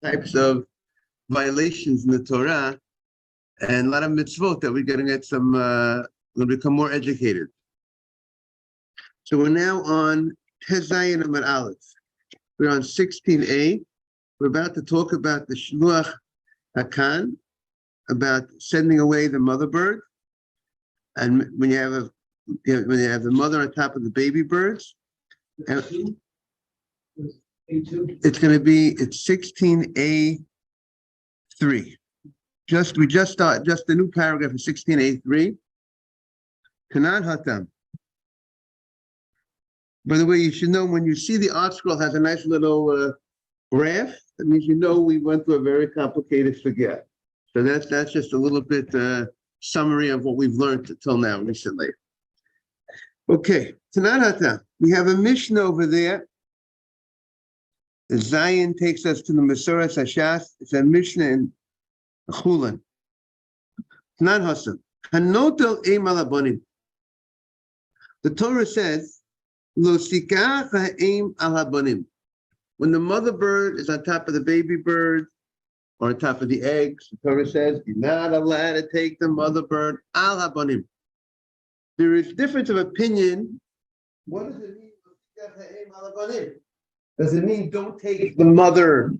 types of violations in the Torah and a lot of mitzvot that we're going to get some, going to become more educated. So we're now on Tezayin Amar Aleph. We're on 16a. We're about to talk about the Shluach Hakan, about sending away the mother bird. And when you have the mother on top of the baby birds, and it's going to be 16a3. We just start the new paragraph of 16a3. Kanan Hatam. By the way, you should know when you see the art scroll has a nice little graph, that means you know we went through a very complicated forget. So that's just a little bit summary of what we've learned till now recently. Okay, Tanat we have a Mishnah over there. The Zion takes us to the Masoras Hashas. It's a Mishnah in Chulin. Tanan Hasan. Hanotel Eim Alabonim. The Torah says, Lo sikach ha'eim al habonim. When the mother bird is on top of the baby bird or on top of the eggs, the Torah says, you're not allowed to take the mother bird al habonim. There is difference of opinion. What does it mean? Does it mean don't take the mother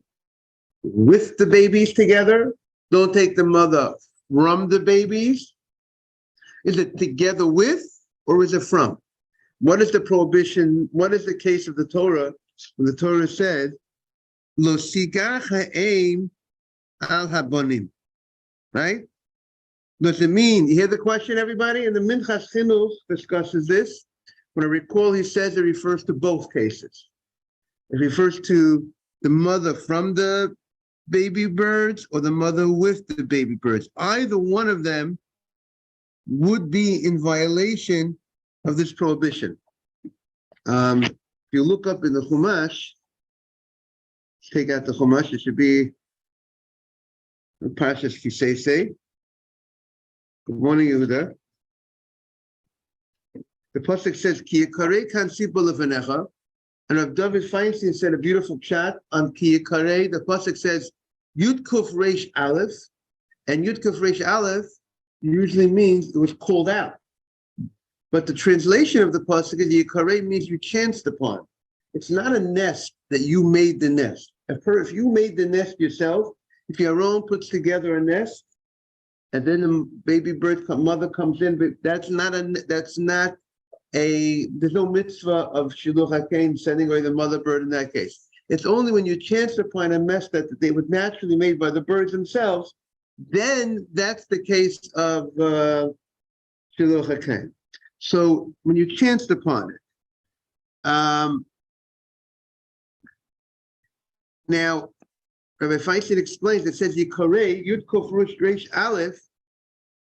with the babies together? Don't take the mother from the babies? Is it together with or is it from? What is the prohibition? What is the case of the Torah when the Torah said, Lo sigach ha'eim al habonim? Right? Does it mean, you hear the question, everybody? And the Minchas Chinuch discusses this. When I recall, he says it refers to both cases. It refers to the mother from the baby birds or the mother with the baby birds. Either one of them would be in violation of this prohibition. If you look up in the Chumash, take out the Chumash, it should be Parshas Kisei. Good morning, Yehuda. The pasuk says, Ki yikarei kan sipa lefanecha, and Rav David Feinstein said a beautiful chat on Ki yikarei. The pasuk says, Yud Kuf Reish Aleph, and Yud Kuf Reish Aleph usually means it was called out. But the translation of the pasuk is yikarei means you chanced upon. It's not a nest that you made the nest. If you made the nest yourself, if your own puts together a nest, and then the baby bird mother comes in, but there's no mitzvah of Shiluch HaKein, sending away the mother bird in that case. It's only when you chance upon a nest that they would naturally made by the birds themselves, then that's the case of Shiluch HaKein. So when you chanced upon it, now Rabbi Feinstein explains, it says Yikarei, Yud Kuf Reish Aleph,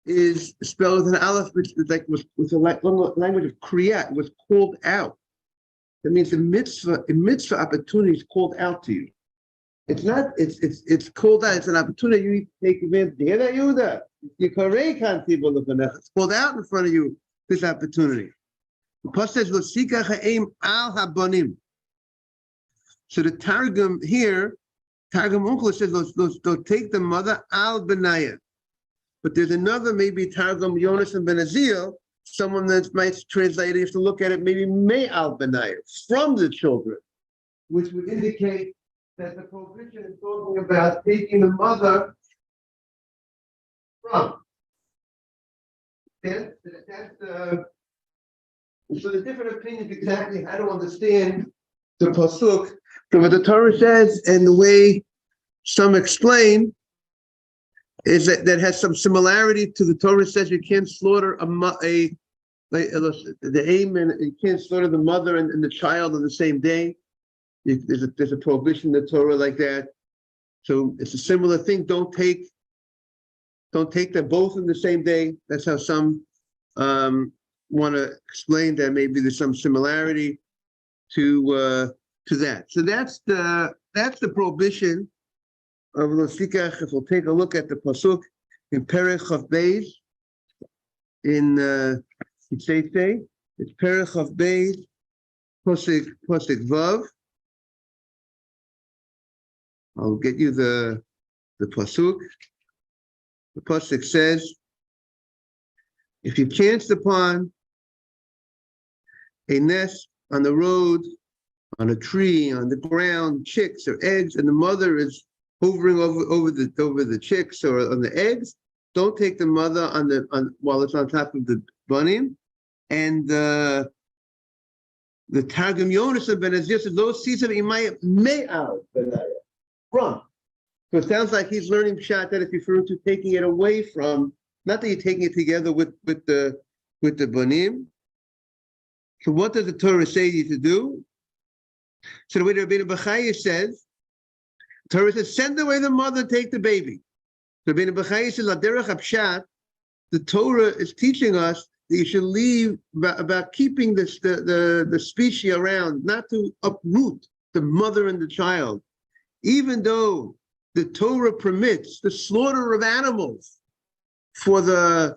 is spelled with an aleph, which is like with a language of kriyat, was called out. That means the mitzvah opportunity is called out to you. It's not, it's called out, it's an opportunity you need to take advantage. You hear that, Yehuda? Yikarei kan tibul lefanecha. It's called out in front of you, this opportunity. The pasuk says, Lo sikach ha'eim al habonim. So the Targum here, Targum Onkelos says, they'll take the mother al benayah. But there's another, maybe Targum Yonas and Ben Azil, someone that might translate it, you have to look at it, maybe me al benayah, from the children, which would indicate that the prohibition is talking about taking the mother from. So the different opinions exactly how to understand the pasuk from what the Torah says, and the way some explain is that has some similarity to the Torah says you can't slaughter the aim, and you can't slaughter the mother and the child on the same day. There's a prohibition in the Torah like that. So it's a similar thing. Don't take them both in the same day. That's how some want to explain that maybe there's some similarity to that. So that's the prohibition of Lo Sikach. If we'll take a look at the pasuk in Perek Chav Beis in Kitzei, it's Perek Chav Beis pasuk Vav. I'll get you the pasuk. The pasuk says, if you chanced upon a nest on the road, on a tree, on the ground, chicks or eggs, and the mother is hovering over the chicks or on the eggs, don't take the mother while it's on top of the bunny. And the Targum Yonis of Ben Ezir says, those seeds of Imaya may out from. So it sounds like he's learning Pshat that it's referring to taking it away from, not that you're taking it together with the Banim. So what does the Torah say you to do? So the way the Rabbeinu Bechaya says, the Torah says, send away the mother, take the baby. So Rabbeinu Bechaya says, Laderech HaPshat, the Torah is teaching us that you should leave about keeping the species around, not to uproot the mother and the child. Even though the Torah permits the slaughter of animals for the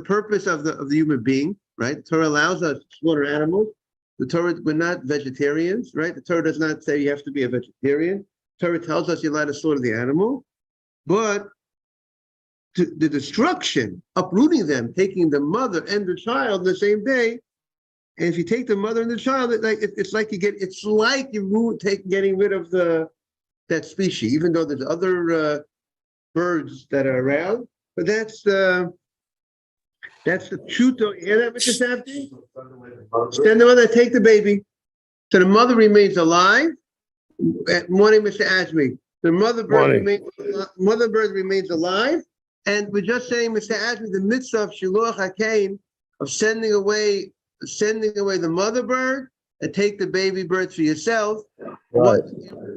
purpose of the human being, right? The Torah allows us to slaughter animals. The Torah, we're not vegetarians, right? The Torah does not say you have to be a vegetarian. The Torah tells us you're allowed to slaughter the animal, but the destruction, uprooting them, taking the mother and the child the same day, and if you take the mother and the child, it's like you're getting rid of that species, even though there's other birds that are around. But that's the truth. You hear that, Mr. Safdie? Stand the mother, take the baby. So the mother remains alive. Morning, Mr. Ashby. The mother bird remains alive. And we're just saying, Mr. Ashby, the mitzvah of Shiluach HaKain, of sending away the mother bird and take the baby bird for yourself. Right.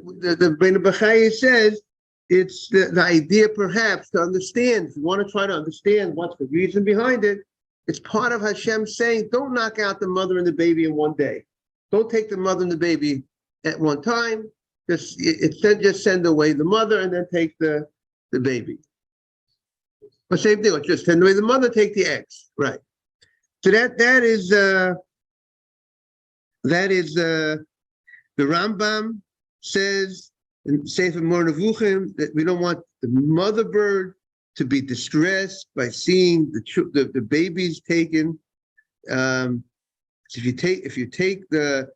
What the Bnei Bechaya says, it's the idea perhaps to understand, if you want to try to understand what's the reason behind it, it's part of Hashem saying, don't knock out the mother and the baby in one day. Don't take the mother and the baby at one time. Just send away the mother and then take the baby. But same thing, just send away the mother, take the eggs. Right. So that is the Rambam says in Sefer Mor Nevuchim that we don't want the mother bird to be distressed by seeing the babies taken. So if you take the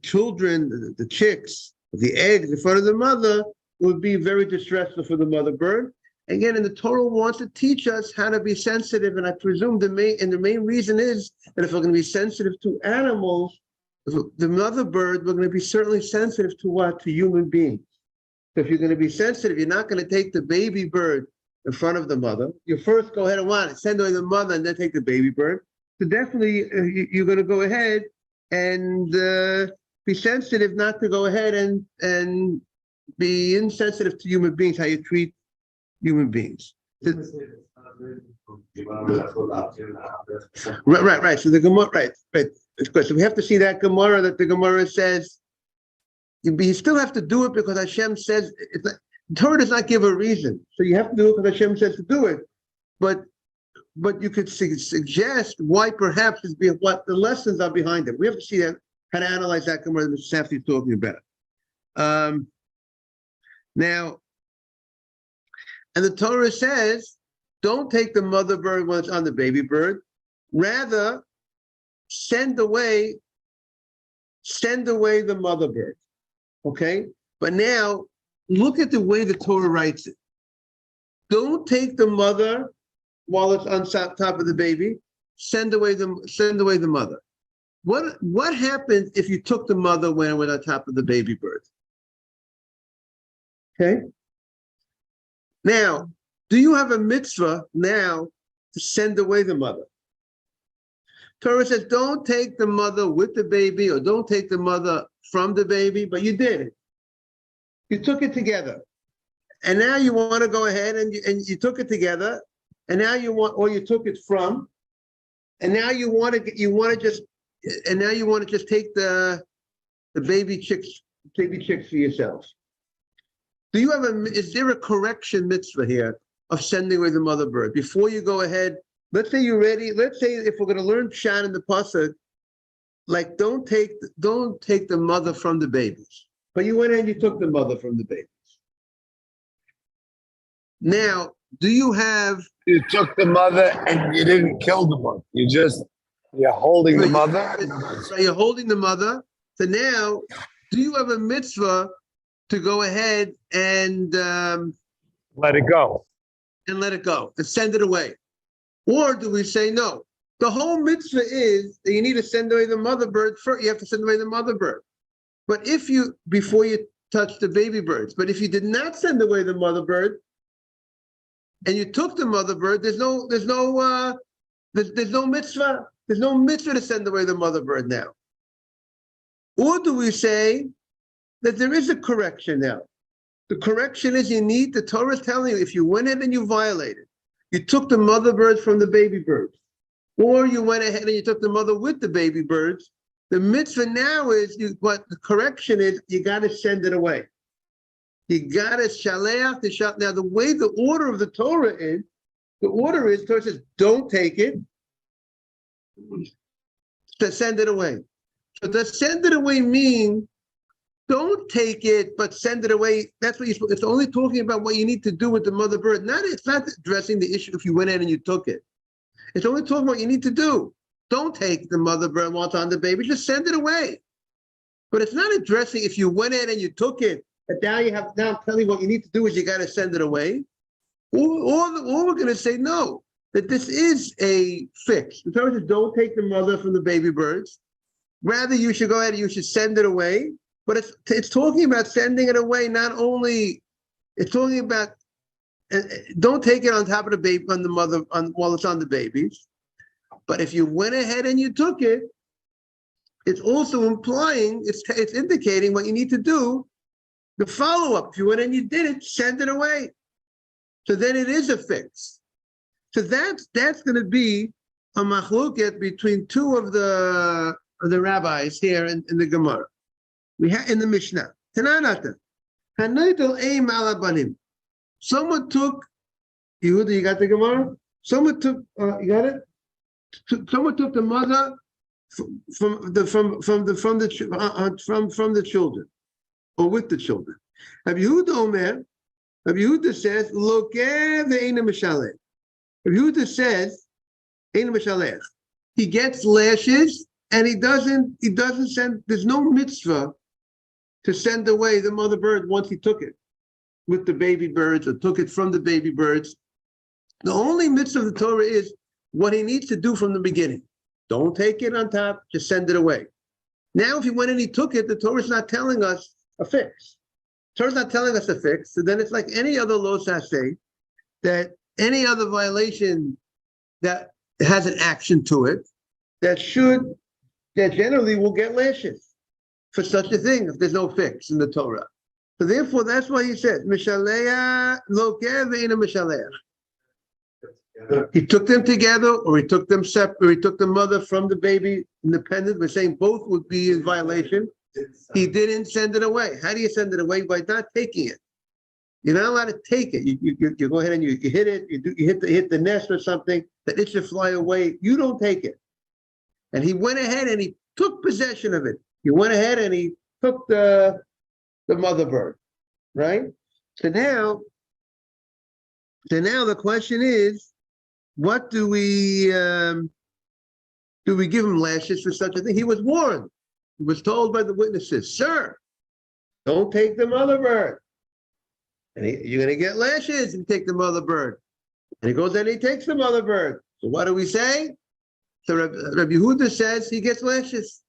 children, the chicks, the eggs in front of the mother, it would be very distressful for the mother bird. Again, and the Torah wants to teach us how to be sensitive, and I presume the main reason is that if we're going to be sensitive to animals, the mother bird, we're going to be certainly sensitive to what? To human beings. So if you're going to be sensitive, you're not going to take the baby bird in front of the mother. You first go ahead and send away the mother and then take the baby bird. So definitely you're going to go ahead and be sensitive not to go ahead and be insensitive to human beings, how you treat human beings. Right. So the Gemara, right. So we have to see that Gemara that the Gemara says you still have to do it because Hashem says the Torah does not give a reason. So you have to do it because Hashem says to do it. But you could suggest why perhaps what the lessons are behind it. We have to see that, how to analyze that Gemara that Mr. Safdie is talking about. Now, and the Torah says, don't take the mother bird when it's on the baby bird. Rather, send away the mother bird. Okay? But now, look at the way the Torah writes it. Don't take the mother while it's on top of the baby. Send away the mother. What happens if you took the mother when it was on top of the baby bird? Okay? Now, do you have a mitzvah now to send away the mother? Torah says, don't take the mother with the baby or don't take the mother from the baby, but you did it. You took it together. And now you want to go ahead and you took it together, and now you took it from, and now you want to just take the baby chicks for yourself. Do you have is there a correction mitzvah here of sending away the mother bird before you go ahead? Let's say you're ready. Let's say if we're going to learn Pshat in the pasuk, like don't take the mother from the babies, but you went and you took the mother from the babies. Now, do you have? You took the mother and you didn't kill the mother. You're holding the mother. Right, you're holding the mother. So now, do you have a mitzvah to go ahead Let it go. and let it go and send it away? Or do we say no? The whole mitzvah is that you need to send away the mother bird first. You have to send away the mother bird. But before you touch the baby birds, but if you did not send away the mother bird and you took the mother bird, there's no mitzvah. There's no mitzvah to send away the mother bird now. Or do we say that there is a correction now? The correction is the Torah is telling you, if you went ahead and you violated, you took the mother birds from the baby birds, or you went ahead and you took the mother with the baby birds, the mitzvah now is, what the correction is, you got to send it away. You got to shaleach the shal. Now, the way the order of the Torah is, the Torah says, don't take it, to send it away. So to send it away mean, don't take it, but send it away. That's what it's only talking about what you need to do with the mother bird. It's not addressing the issue if you went in and you took it. It's only talking about what you need to do. Don't take the mother bird while it's on the baby, just send it away. But it's not addressing if you went in and you took it, and now I'm telling you what you need to do is you got to send it away. Or we're going to say no, that this is a fix. The Torah says don't take the mother from the baby birds. Rather, you should go ahead and you should send it away. But it's talking about sending it away. Not only it's talking about don't take it on top of the baby on the mother while it's on the babies. But if you went ahead and you took it, it's also implying it's indicating what you need to do. The follow-up. If you went and you did it, send it away. So then it is a fix. So that's going to be a machloket between two of the rabbis here in the Gemara. We have in the Mishnah. Tananata. Hanoidol aim alabanim. Someone took Yehuda. You got the Gemara. Someone took. You got it. Someone took the mother from the children, or with the children. Rabbi Yehuda Omer. Rabbi Yehuda says lokeh ve'ena mishaleh. Rabbi Yehuda says eina mishaleh. He gets lashes and he doesn't send. There's no mitzvah to send away the mother bird once he took it with the baby birds or took it from the baby birds. The only mitzvah of the Torah is what he needs to do from the beginning. Don't take it on top, just send it away. Now, if he went and he took it, the Torah is not telling us a fix. The Torah is not telling us a fix. So then it's like any other lo saseh, that any other violation that has an action to it, that generally will get lashes for such a thing if there's no fix in the Torah. So therefore, that's why he says, Mishalea lokeh ve'ena mishaleh. He took them together, or he took them separate, or he took the mother from the baby independent. We're saying both would be in violation. He didn't send it away. How do you send it away? By not taking it. You're not allowed to take it. You go ahead and you hit it. You hit the nest or something that it should fly away. You don't take it. And he went ahead and he took possession of it. He went ahead and he took the mother bird, right? So now the question is, what do we give him lashes for such a thing? He was warned. He was told by the witnesses, sir, don't take the mother bird. And you're going to get lashes if you take the mother bird. And he goes and he takes the mother bird. So what do we say? So Rabbi Yehuda says he gets lashes.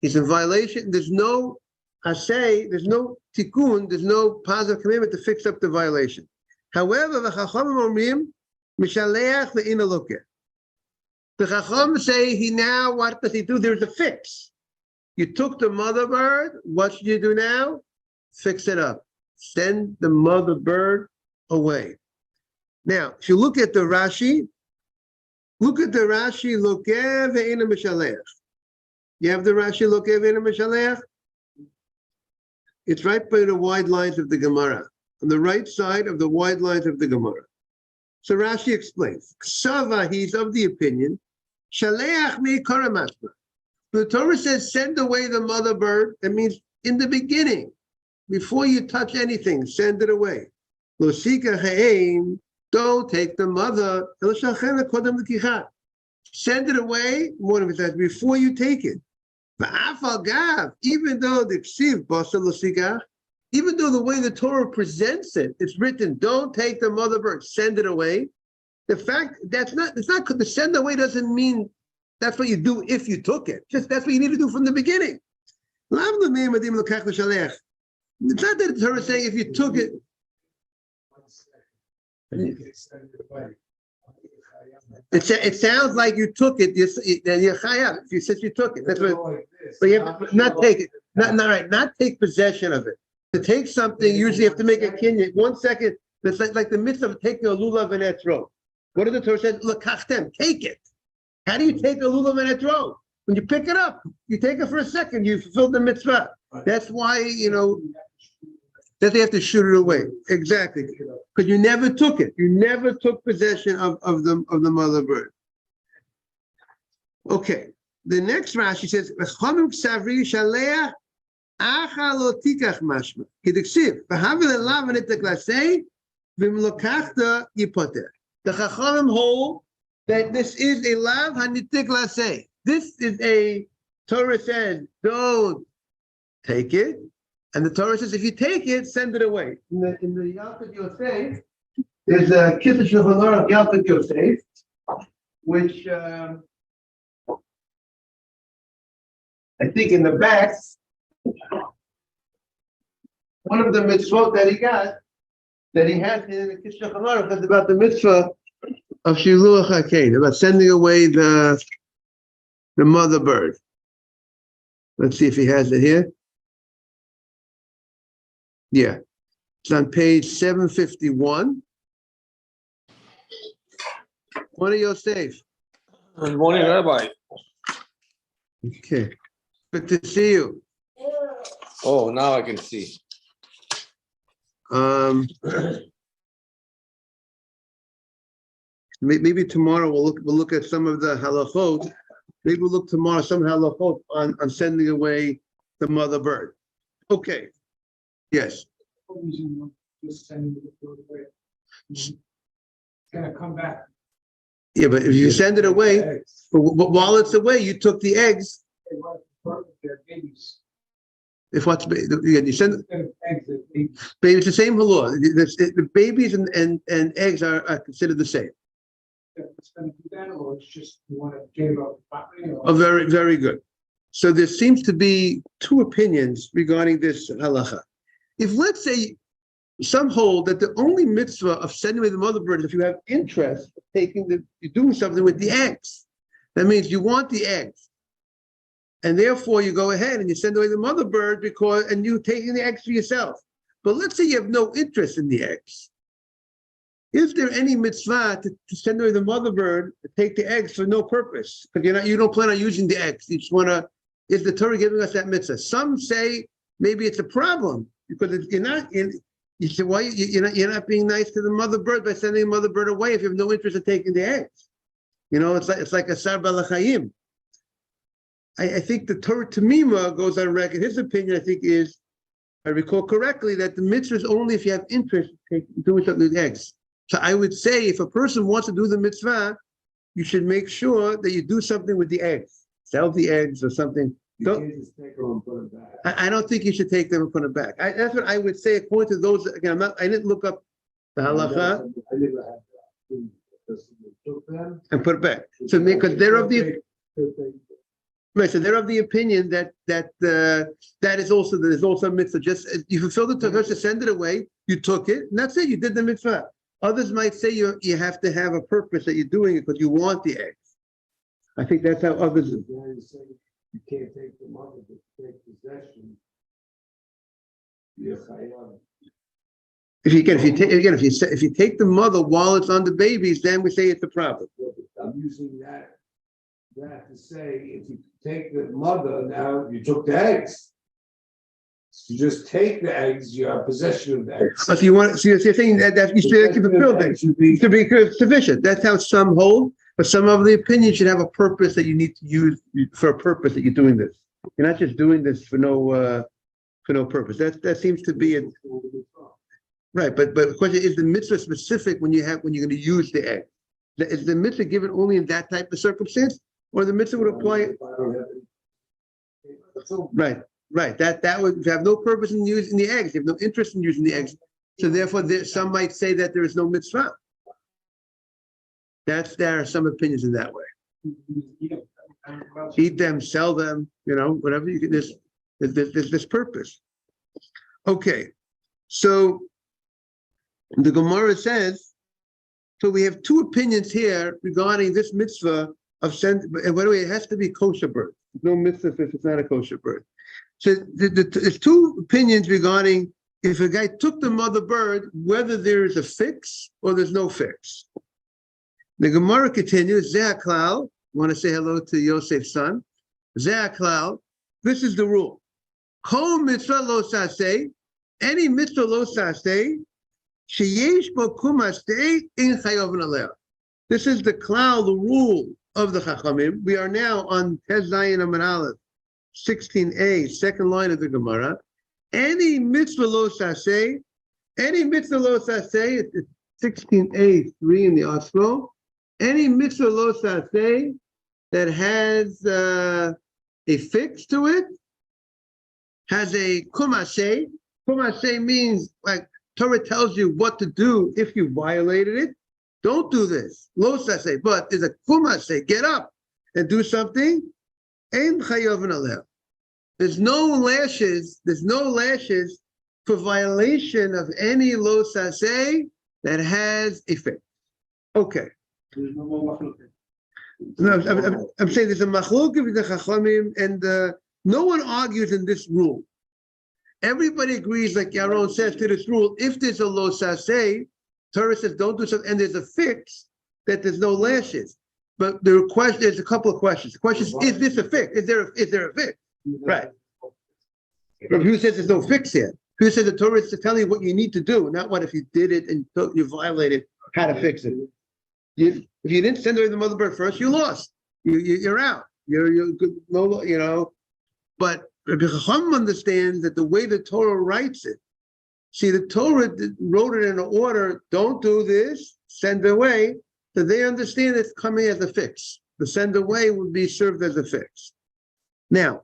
He's in violation. There's no tikkun, there's no positive commandment to fix up the violation. However, the Chachamim omrim, Mishaleach ve'ina lokeh. The Chacham say what does he do? There's a fix. You took the mother bird. What should you do now? Fix it up. Send the mother bird away. Now, if you look at the Rashi, lokeh ve'ina mishaleach. You have the Rashi lokeh ve'ina mishaleach? It's right by the wide lines of the Gemara, on the right side of the wide lines of the Gemara. So Rashi explains, Ksava, he's of the opinion, Shaleach mi karamasma. The Torah says, send away the mother bird. That means in the beginning, before you touch anything, send it away. Losika ha'ein, don't take the mother. Send it away, one of it says, before you take it. Even though the ksiv basa losika, even though the way the Torah presents it, it's written, don't take the mother bird, send it away. The fact it's not the send away doesn't mean that's what you do if you took it. Just that's what you need to do from the beginning. It's not that the Torah is saying if you took it. It sounds like you took it. Then you're chayav. If you said you took it, that's what. But you have to not take it. Not right. Not take possession of it. To take something, usually you have to make a kinyan. 1 second. That's like the mitzvah of taking a lulav and etrog. What did the Torah say? Look, kachtem, take it. How do you take a lulav and etrog? When you pick it up, you take it for a second. You fulfill the mitzvah. That's why that they have to shoot it away. Exactly. Because you never took it. You never took possession of the mother bird. Okay. The next Rashi says, the Chachamim hold that this is a lav hanitik laseh. This is a Torah says, don't take it. And the Torah says, if you take it, send it away. In the Yalkut Yosef, there's a Kiddush of Yalkut Yosef, which I think in the back, one of the mitzvot that he got, that he has in the Kiddush of is about the mitzvah of Shiluach HaKein, about sending away the mother bird. Let's see if he has it here. Yeah, it's on page 751. Morning, Yosef. Good morning, Rabbi. Okay, good to see you. Oh, now I can see. Maybe tomorrow we'll look at some of the halachot. Maybe we'll look tomorrow some halachot on sending away the mother bird. Okay. Yes. Just sending it away. It's gonna come back. Yeah, but if you send it away, but while it's away, you took the eggs. They're babies. If what's you send Eggs, baby, it's the same law. The babies and eggs are considered the same. it's gonna do that, or it's just you want to give up property. Oh, very, very good. So there seems to be two opinions regarding this halacha. If let's say some hold that the only mitzvah of sending away the mother bird is if you have interest in you're doing something with the eggs. That means you want the eggs. And therefore you go ahead and you send away the mother bird and you're taking the eggs for yourself. But let's say you have no interest in the eggs. Is there any mitzvah to send away the mother bird, to take the eggs for no purpose? Because you don't plan on using the eggs. You just want to, is the Torah giving us that mitzvah? Some say maybe it's a problem because you're not in. You say, why you're not being nice to the mother bird by sending the mother bird away if you have no interest in taking the eggs? It's like a sar balachayim. I think the Torah Tamima goes on record. His opinion, I think, is, I recall correctly, that the mitzvah is only if you have interest in doing something with eggs. So I would say if a person wants to do the mitzvah, you should make sure that you do something with the eggs. Sell the eggs or something. You can't just take them and put them back. I don't think you should take them and put them back. That's what I would say according to those. Again, I didn't look up the halacha. I never had that. Just took them and put it back. So because they're of the right, so they're of the opinion that is also there's also a mitzvah. Just you fulfilled the Torah to send it away, you took it, and that's it. You did the mitzvah. Others might say you have to have a purpose that you're doing it because you want the eggs. I think that's how others. You can't take the mother, but take possession. Yes, I am. If you take the mother while it's on the babies, then we say it's a problem. I'm using that to say if you take the mother, now you took the eggs. You just take the eggs, you have possession of the eggs. So you're saying that you should fulfill things to be sufficient. That's how some hold. But some of the opinions should have a purpose that you need to use for a purpose that you're doing this. You're not just doing this for no purpose. That seems to be Right, but the question is the mitzvah specific when you're going to use the egg? Is the mitzvah given only in that type of circumstance, or the mitzvah would apply? Right. That would have no purpose in using the eggs. You have no interest in using the eggs. So therefore, some might say that there is no mitzvah. There are some opinions in that way. Eat them, sell them, whatever you can. There's this purpose. Okay, so the Gemara says. So we have two opinions here regarding this mitzvah of send. And by the way, it has to be kosher bird. No mitzvah if it's not a kosher bird. So there's two opinions regarding if a guy took the mother bird, whether there is a fix or there's no fix. The Gemara continues, Zeh HaKlal, want to say hello to Yosef's son. Zeh HaKlal, this is the rule. Kol mitzvah lo saseh, any mitzvah lo saseh, sheyesh bo kumastei in chayovin aleh. This is the klal, the rule of the Chachamim. We are now on Tes Zayin Amud Aleph, 16a, second line of the Gemara. Any mitzvah lo saseh, it's 16a, 3 in the Oslo. Any mitzvah lo saseh that has a fix to it, has a kumaseh. Kumaseh means like Torah tells you what to do if you violated it. Don't do this. Lo saseh, but there's a kumaseh. Get up and do something. Ein chayovin aleh. There's no lashes for violation of any lo saseh that has a fix. Okay. No, I'm saying there's a machlok with the Chachamim, and no one argues in this rule. Everybody agrees, like Yaron says, to this rule. If there's a lo saseh, Torah says don't do something, and there's a fix that there's no lashes. But there's a couple of questions. The question is this a fix? Is there a fix? Right. Who says there's no fix here? Who says the Torah is to tell you what you need to do, not what if you did it and you violated, how to fix it. If you didn't send away the mother bird first, you lost. You're out. You're good. No, But Rabbi Chacham understands that the way the Torah writes it. See, the Torah wrote it in an order. Don't do this. Send away. So they understand it's coming as a fix. The send away would be served as a fix. Now.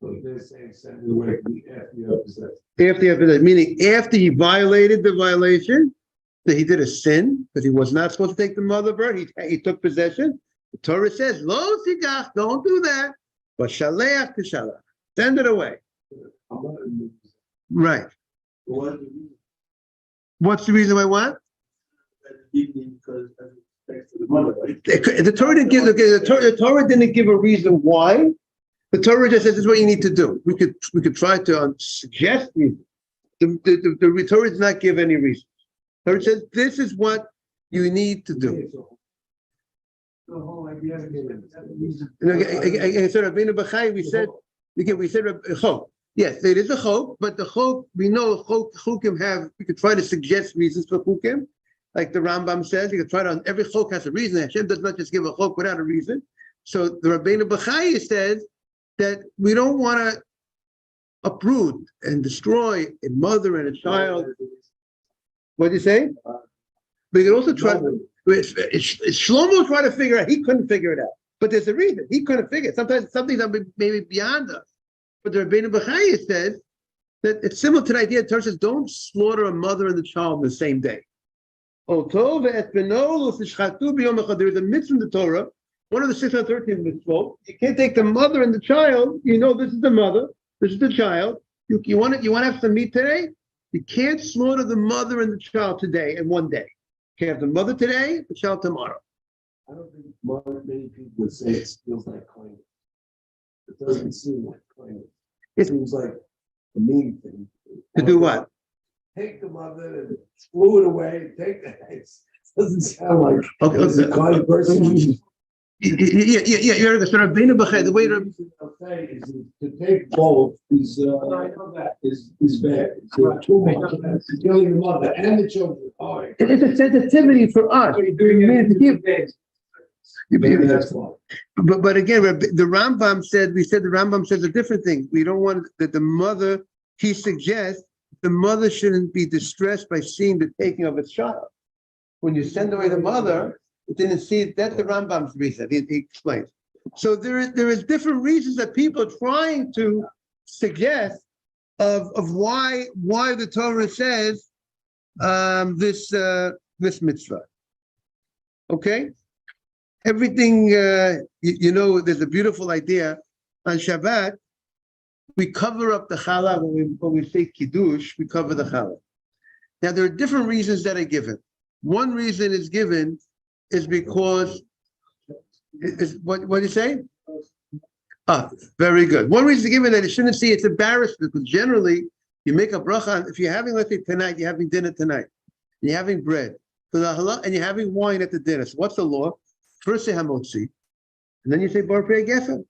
So they're saying send away after you have possessed. After you have possessed, meaning after he violated the violation. That he did a sin because he was not supposed to take the mother bird. He took possession. The Torah says, "Lo sigach, don't do that." But shaleach to shalach, send it away. Right. What's the reason why? What? The Torah didn't give. The Torah didn't give a reason why. The Torah just says this is what you need to do. We could try to suggest reasons. The Torah does not give any reason. Torah says this is what you need to do. The whole idea of So Rabbeinu Bachai, we said chok. Yes, it is a chok, but the chok, we know chokim have, we could try to suggest reasons for chokim, like the Rambam says, you could try to, every chok has a reason. Hashem does not just give a chok without a reason. So the Rabbeinu Bachai says that we don't want to uproot and destroy a mother and a child. What do you say? But you can also try. Shlomo tried to figure out. He couldn't figure it out. But there's a reason. He couldn't figure it. Sometimes something that maybe beyond us. But the Rabbeinu Bachai says that it's similar to the idea. Torah says don't slaughter a mother and the child the same day. There is a mitzvah in the Torah. One of the 613 mitzvot. You can't take the mother and the child. You know this is the mother. This is the child. You want to have some meat today? You can't slaughter the mother and the child today in one day. You can have the mother today, the child tomorrow. I don't think many people would say it feels like kindness. It doesn't seem like kindness. It seems like a mean thing. To do what? Take the mother and screw it away. Take the eggs. Doesn't sound like the kind of person. You're the sort of Rabbeinu Bachai. The way to say is to take both is bad. So too much. Killing the mother and the children. Oh, it's a sensitivity for us. But again, the Rambam said. We said the Rambam says a different thing. We don't want that the mother. He suggests the mother shouldn't be distressed by seeing the taking of its child. When you send away the mother, it didn't see it. That's the Rambam's reason. He explains. So there is different reasons that people are trying to suggest of why the Torah says this mitzvah. Okay, everything there's a beautiful idea on Shabbat. We cover up the challah when we say kiddush. We cover the challah. Now there are different reasons that are given. One reason is given is because what do you say? Very good. One reason given that it shouldn't see it's embarrassed because generally you make a bracha if you're having, let's say tonight, you're having dinner tonight, and you're having bread for the halal, and you're having wine at the dinner. So what's the law? First say hamotzi, and then you say bar pei gefen,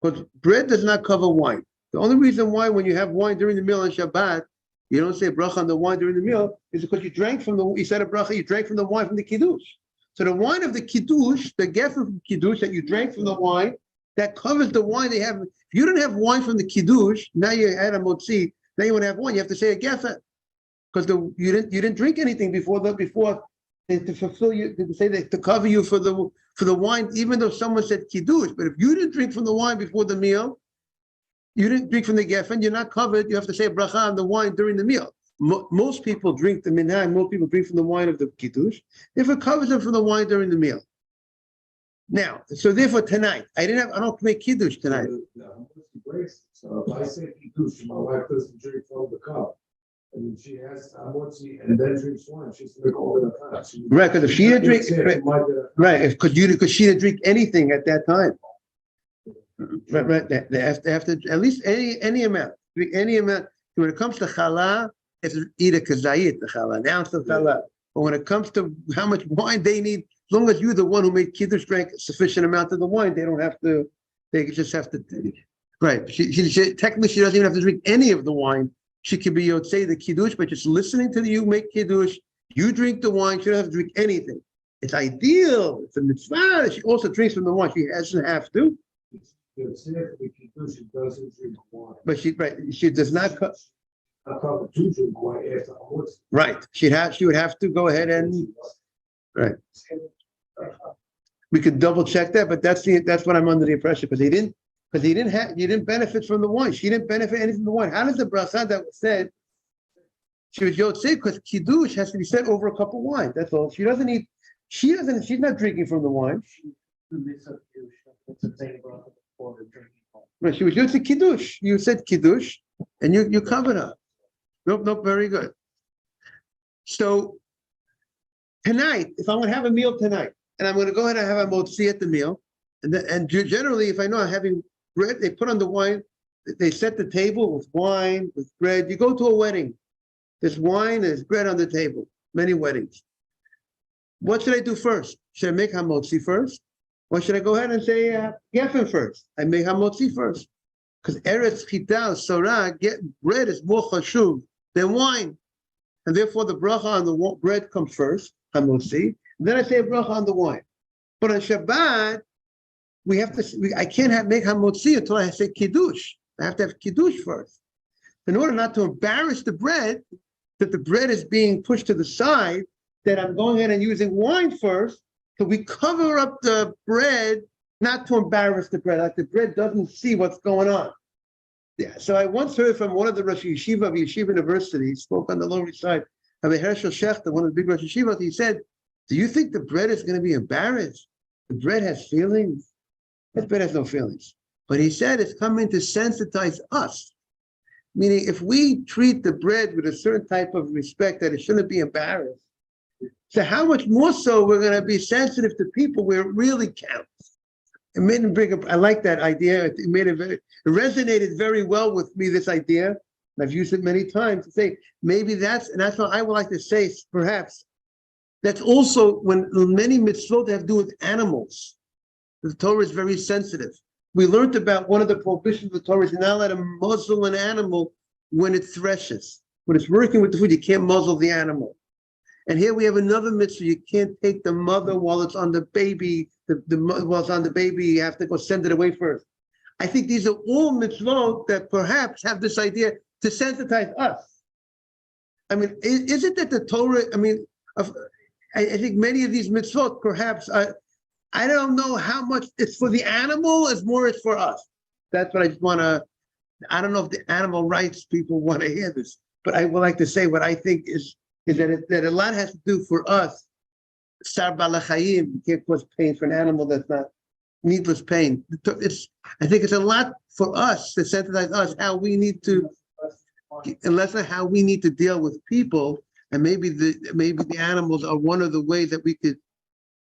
because bread does not cover wine. The only reason why when you have wine during the meal on Shabbat, you don't say bracha on the wine during the meal is because you said a bracha, you drank from the wine from the kiddush. So the wine of the kiddush, the gefen from kiddush that you drank from the wine, that covers the wine they have. If you don't have wine from the kiddush, now you had a motzi, now you want to have wine, you have to say a gefen. Because you didn't drink anything before to fulfill you, to say that to cover you for the wine, even though someone said kiddush. But if you didn't drink from the wine before the meal, you didn't drink from the gefen, you're not covered. You have to say bracha on the wine during the meal. Most people drink the minhag. Most people drink from the wine of the kiddush. If it covers them from the wine during the meal. Now, so therefore tonight, I don't make kiddush tonight. So if I say kiddush, my wife doesn't drink from the cup. And she has amotzi and then drinks wine. She's like all the time. Right, because if she didn't drink, right, because she didn't drink anything at that time. Right. After at least any amount. When it comes to challah, it's eat a kazayit the challah, an ounce of challah. But when it comes to how much wine they need, as long as you're the one who made kiddush drank a sufficient amount of the wine, they don't have to. They just have to. Right. She technically she doesn't even have to drink any of the wine. She could be yotzei the kiddush, but just listening to you make kiddush. You drink the wine. She doesn't have to drink anything. It's ideal. It's a mitzvah. She also drinks from the wine. She doesn't have to. But she does not. Right. She would have to go ahead and. Right. We could double check that, but that's what I'm under the impression because you didn't benefit from the wine. She didn't benefit anything from the wine. How does the bracha that was said? She was yotzei because kiddush has to be said over a cup of wine. That's all. She's not drinking from the wine. Right, she was yotzei kiddush. You said kiddush, and you covered her. Nope, very good. So tonight, if I'm going to have a meal tonight, and I'm going to go ahead and have a motzi at the meal, and generally, if I know I'm having bread, they put on the wine. They set the table with wine, with bread. You go to a wedding. There's wine, there's bread on the table. Many weddings. What should I do first? Should I make hamotzi first? Or should I go ahead and say gefen first? I make hamotzi first. Because eretz chita, sorah, bread is more chashuv than wine. And therefore the bracha on the bread comes first, hamotzi. Then I say a bracha on the wine. But on Shabbat, I can't make hamotzi until I say kiddush. I have to have kiddush first. In order not to embarrass the bread, that the bread is being pushed to the side, that I'm going ahead and using wine first, so we cover up the bread, not to embarrass the bread, like the bread doesn't see what's going on. Yeah. So I once heard from one of the Rosh Yeshiva of Yeshiva University, he spoke on the Lower East Side, Rabbi Hershel Shechter, one of the big Rosh Yeshivas, he said, do you think the bread is going to be embarrassed? The bread has feelings? That bread has no feelings. But he said it's coming to sensitize us. Meaning, if we treat the bread with a certain type of respect, that it shouldn't be embarrassed. So how much more so we're going to be sensitive to people where it really counts. It made him bring up, I like that idea. It resonated very well with me, this idea. I've used it many times to say, maybe that's what I would like to say, perhaps. That's also when many mitzvot have to do with animals. The Torah is very sensitive. We learned about one of the prohibitions of the Torah is you're not allowed to muzzle an animal when it threshes. When it's working with the food, you can't muzzle the animal. And here we have another mitzvah. You can't take the mother while it's on the baby. While it's on the baby, you have to go send it away first. I think these are all mitzvot that perhaps have this idea to sensitize us. I mean, isn't that the Torah? I mean, I think many of these mitzvot, perhaps, I don't know how much it's for the animal as more it's for us. That's what I just want to. I don't know if the animal rights people want to hear this, but I would like to say what I think is that a lot has to do for us. Sar balachayim, you can't cause pain for an animal that's not needless pain. I think it's a lot for us to sensitize us how we need to, unless how we need to deal with people, and maybe the animals are one of the ways that we could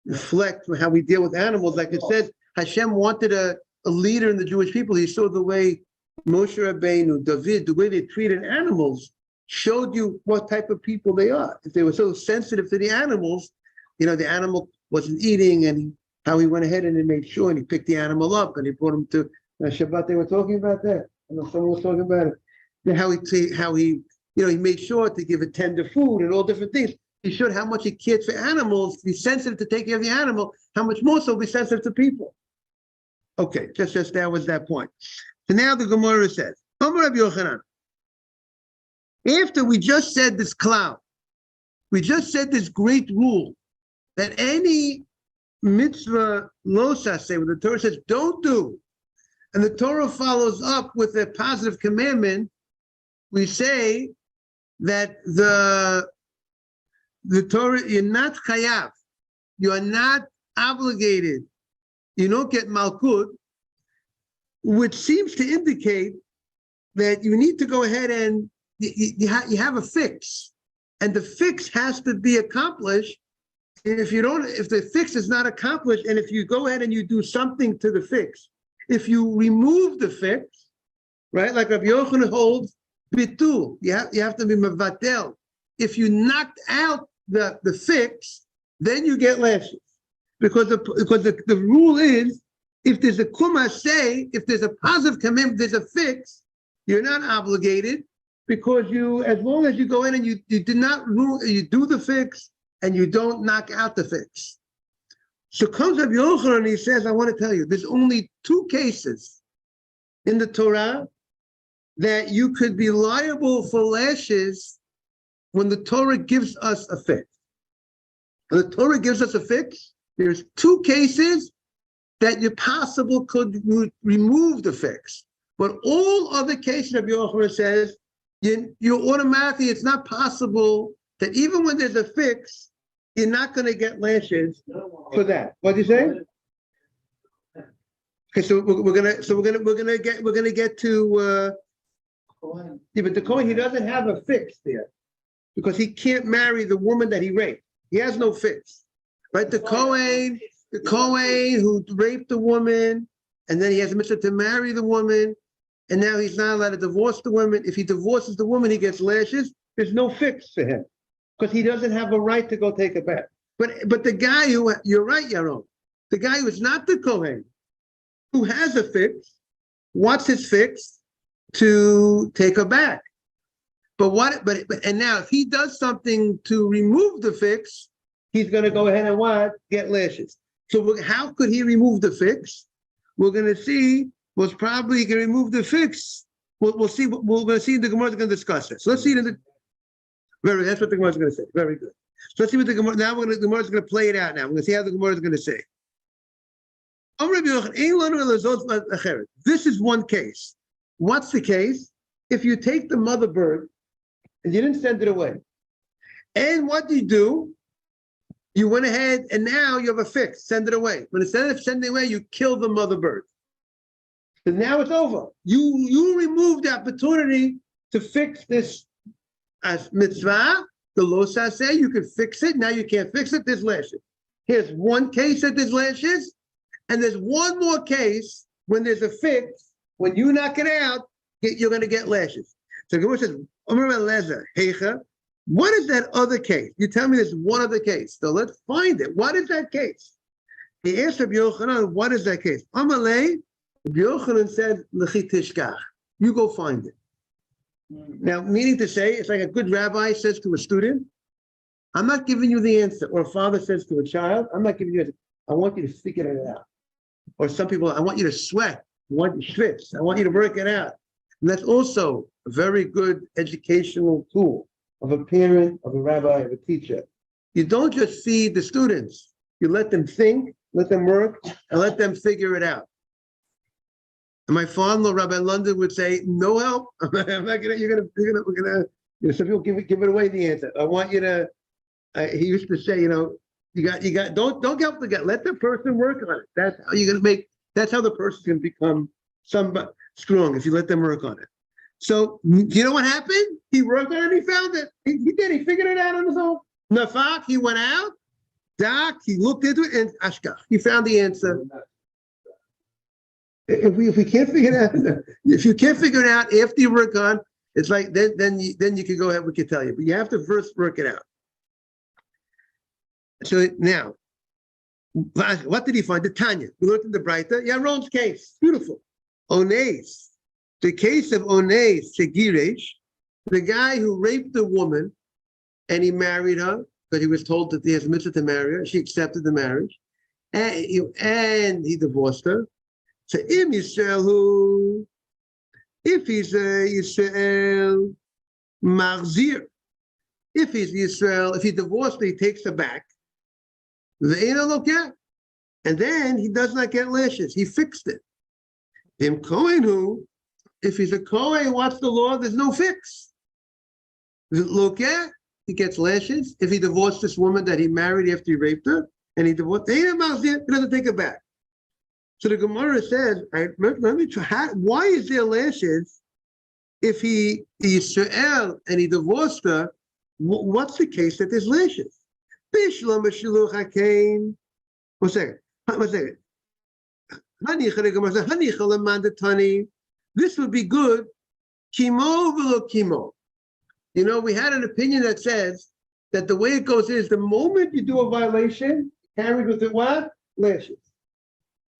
reflect how we deal with animals. Like it says, Hashem wanted a leader in the Jewish people. He saw the way Moshe Rabbeinu, David, the way they treated animals, showed you what type of people they are. If they were so sensitive to the animals, the animal wasn't eating, and how he went ahead and he made sure, and he picked the animal up and he brought him to Shabbat. They were talking about that. I know someone was talking about it. And how he made sure to give it tender food and all different things. He showed how much he cared for animals, to be sensitive to take care of the animal, how much more so be sensitive to people. Okay, just that was that point. So now the Gemara says, Amar Rabbi Yochanan, after we just said this cloud, we just said this great rule that any mitzvah lo saseh, when the Torah says don't do, and the Torah follows up with a positive commandment, we say that the Torah, you're not chayav, you are not obligated, you don't get malkut, which seems to indicate that you need to go ahead and you have a fix, and the fix has to be accomplished. If the fix is not accomplished, and if you go ahead and you do something to the fix, if you remove the fix, right, like Rabbi Yochanan holds, bitul, you have to be mevatel. If you knocked out the fix, then you get lashes, because the rule is, if there's a kumah, if there's a positive commandment, there's a fix, you're not obligated, because as long as you go in and you do not rule, you do the fix and you don't knock out the fix. So comes Rabbi Yochanan and he says, I want to tell you, there's only 2 cases in the Torah that you could be liable for lashes when the Torah gives us a fix. When the Torah gives us a fix, there's 2 cases that you possible could remove the fix. But all other cases, Rabbi Yochanan says, you automatically, it's not possible that even when there's a fix, you're not going to get lashes for that. What did you say? Okay, so we're gonna get to yeah, but the Kohen, he doesn't have a fix there because he can't marry the woman that he raped. He has no fix, right? The Kohen who raped the woman, and then he has a mitzvah to marry the woman, and now he's not allowed to divorce the woman. If he divorces the woman, he gets lashes. There's no fix for him because he doesn't have a right to go take a bath. But the guy who, you're right, Yaron, the guy who is not the Kohen, who has a fix, what's his fix? To take her back. But now if he does something to remove the fix, he's going to go ahead and get lashes. So how could he remove the fix? We're going to see. Was probably going to remove the fix. We'll see. We're going to see. The Gemara is going to discuss it. So let's see. That's what the Gemara is going to say. Very good. So let's see what the Gemara. Now the Gemara is going to play it out. Now we're going to see how the Gemara is going to say. This is one case. What's the case? If you take the mother bird and you didn't send it away, and what do? You went ahead and now you have a fix. Send it away. But instead of sending it away, you kill the mother bird. So now it's over. You remove the opportunity to fix this as mitzvah. The lo saseh, you can fix it. Now you can't fix it. There's lashes. Here's one case that there's lashes, and there's one more case when there's a fix. When you knock it out, you're going to get lashes. So Gemara says, what is that other case? You tell me there's one other case. So let's find it. What is that case? He asked Rabbi Yochanan, what is that case? Amalei, Rabbi Yochanan said, L'chi tishkach. You go find it. Now, meaning to say, it's like a good rabbi says to a student, I'm not giving you the answer. Or a father says to a child, I'm not giving you the answer. I want you to figure it out. Or some people, I want you to sweat. I want you to schwitz. I want you to work it out. And that's also a very good educational tool. of a parent, of a rabbi, of a teacher. You don't just feed the students. You let them think, let them work, and let them figure it out. And my father, Rabbi London, would say, "No help. I'm not gonna. We're gonna. Some people give it away the answer. I want you to." He used to say, you got. Don't help the guy. Let the person work on it. That's how you're gonna make. That's how the person can become somebody strong if you let them work on it. So you know what happened? He worked on it. And he found it. He did. He figured it out on his own. Nafak. He went out. Doc. He looked into it and Ashkach. He found the answer. If we can't figure it out, if you can't figure it out after you work on, it's like then you can go ahead. We can tell you, but you have to first work it out. So now, what did he find? The Tanya. We looked in the Breita. Yaron's case, beautiful. Ones, the case of Ones Shegiresh, the guy who raped the woman, and he married her because he was told that he has a mitzvah to marry her. She accepted the marriage, and he divorced her. So im Yisrael who, if he's a Yisrael Marzir, if he's Yisrael, if he divorced her, he takes her back. And then he does not get lashes. He fixed it. Im Kohen who, if he's a Kohen, what's the law? There's no fix. Look at, he gets lashes. If he divorced this woman that he married after he raped her, and he divorced, he doesn't take her back. So the Gemara says, let me try. Why is there lashes if he's Yisrael and he divorced her? What's the case that there's lashes? One second. This would be good. Kimo v'lo kimo. We had an opinion that says that the way it goes is the moment you do a violation, carried with it what? Lashes.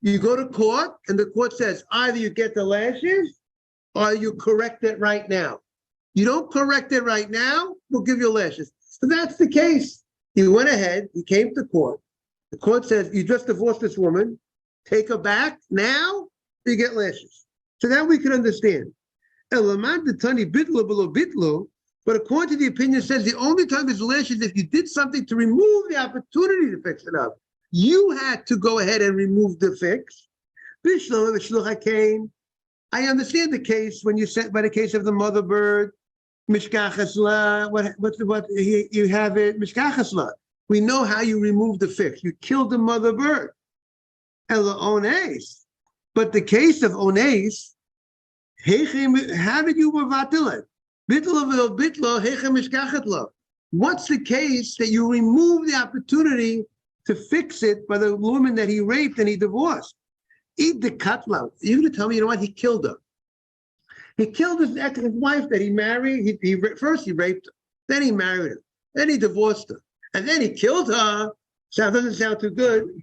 You go to court, and the court says either you get the lashes or you correct it right now. You don't correct it right now, we'll give you lashes. So that's the case. He went ahead, he came to court. The court says, you just divorced this woman, take her back now, you get lashes. So now we can understand. But according to the opinion, says the only time there's lashes is if you did something to remove the opportunity to fix it up. You had to go ahead and remove the fix. I understand the case when you said by the case of the mother bird, mishkachasla. What you have it mishkachasla. We know how you remove the fix. You killed the mother bird. Ela ones. But the case of ones, how did you mevatel it? Bitlo hechem mishkachatla. What's the case that you remove the opportunity to fix it by the woman that he raped and he divorced? Eat the katla. You're going to tell me, you know what? He killed her. He killed his ex-wife that he married. First he raped her, then he married her, then he divorced her, and then he killed her. Doesn't sound too good.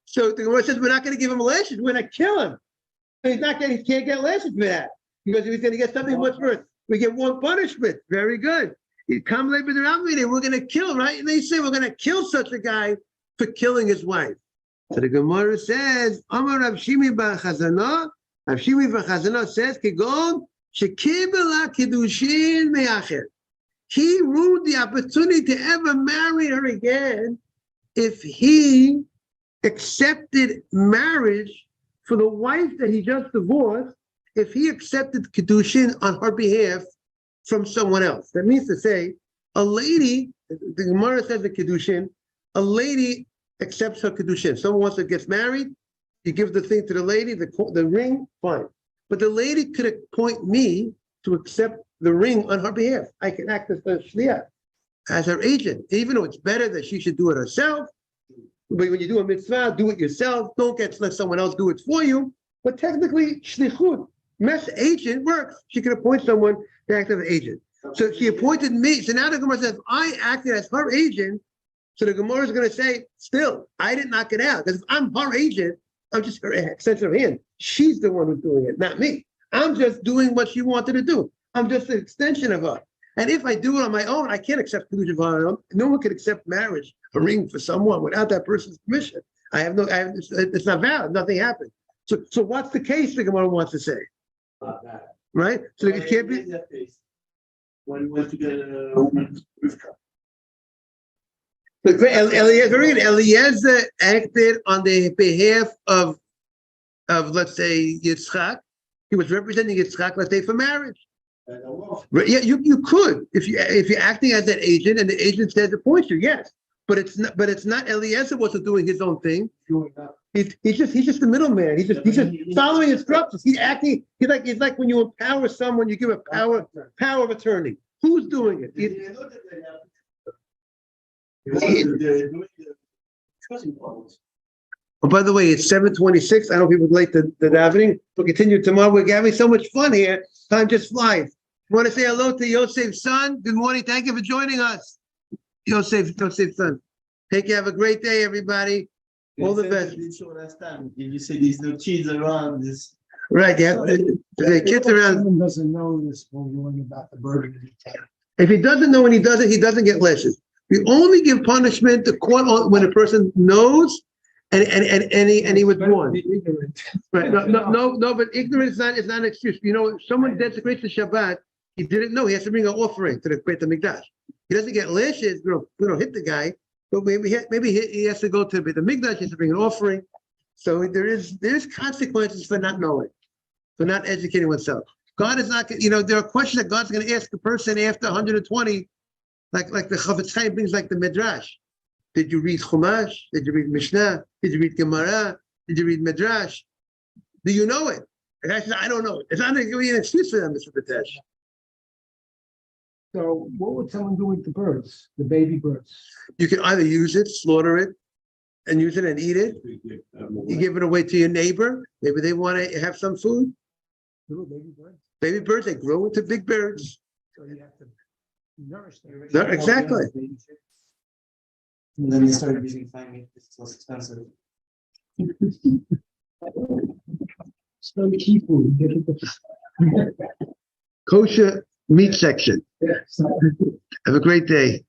So the Gemara says we're not going to give him lashes. We're going to kill him. He can't get lashes for that because he's going to get something much worse. We get one punishment. Very good. You come later we're going to kill, right? And they say we're going to kill such a guy for killing his wife. So the Gemara says, Amar Rav Shimi bar Chazana. Rav Shimi bar Chazana says, Kigon shekibela kiddushin me'acher. He ruined the opportunity to ever marry her again if he accepted marriage for the wife that he just divorced, if he accepted kiddushin on her behalf from someone else. That means to say, a lady, the Gemara says the kiddushin, a lady accepts her kiddushin. Someone wants to get married, you give the thing to the lady, the ring, fine. But the lady could appoint me to accept the ring on her behalf. I can act as the shliach, as her agent, even though it's better that she should do it herself. But when you do a mitzvah, do it yourself. Don't let someone else do it for you. But technically, shlichut, mess agent works. She can appoint someone to act as an agent. So she appointed me. So now the Gemara says, I acted as her agent. So the Gemara is going to say, still, I didn't knock it out. Because if I'm her agent, I'm just her extension of hand. She's the one who's doing it, not me. I'm just doing what she wanted to do. I'm just an extension of her. And if I do it on my own, I can't accept kedusha on my own. No one can accept marriage, a ring for someone without that person's permission. It's not valid. Nothing happened. So what's the case the Gemara wants to say? Not that. Right? So it can't be. when we went to get a woman, Rivka. But Eliezer acted on the behalf of let's say Yitzchak. He was representing Yitzchak, let's say, for marriage. And I was. Right? Yeah, you could if you're acting as that agent and the agent says appoint you, yes. But it's not Eliezer wasn't doing his own thing. Doing that. He's just the middleman. He's just following instructions. He's acting. He's like when you empower someone, you give a power of attorney. Who's doing it? I know that they have. They're doing the choosing problems. Oh, by the way, it's 7:26. I know people late to the davening. We'll continue tomorrow. We're having so much fun here. Time just flies. I want to say hello to Yosef's son. Good morning. Thank you for joining us. Yosef's son. Take care. Have a great day, everybody. All the best. Last time, you say there's no cheese around this. Right, yeah. The kids around. Someone doesn't know this when you're learning about the burden of the town. If he doesn't know when he doesn't get lashes. We only give punishment to court when a person knows and he was born. Right? No, but ignorance is not an excuse. You know, if someone desecrates the Shabbat, he didn't know. He has to bring an offering to the Beit HaMikdash. He doesn't get lashes. We don't hit the guy, but maybe he has to go to the Beit HaMikdash. He has to bring an offering. So there's consequences for not knowing, for not educating oneself. God is not. There are questions that God's going to ask the person after 120. Like the Chavetz Chaim brings, like the Midrash. Did you read Chumash? Did you read Mishnah? Did you read Gemara? Did you read Midrash? Do you know it? And I said, I don't know it. It's not going to be an excuse for them, Mr. Patesh. So what would someone do with the birds, the baby birds? You can either use it, slaughter it, and use it and eat it. You give it away to your neighbor. Maybe they want to have some food. Little baby birds? Baby birds, they grow into big birds. So you have to nourish them. Exactly. And then they started using fine meat, it's less expensive. So keep food. Kosher meat section. Yeah. Have a great day.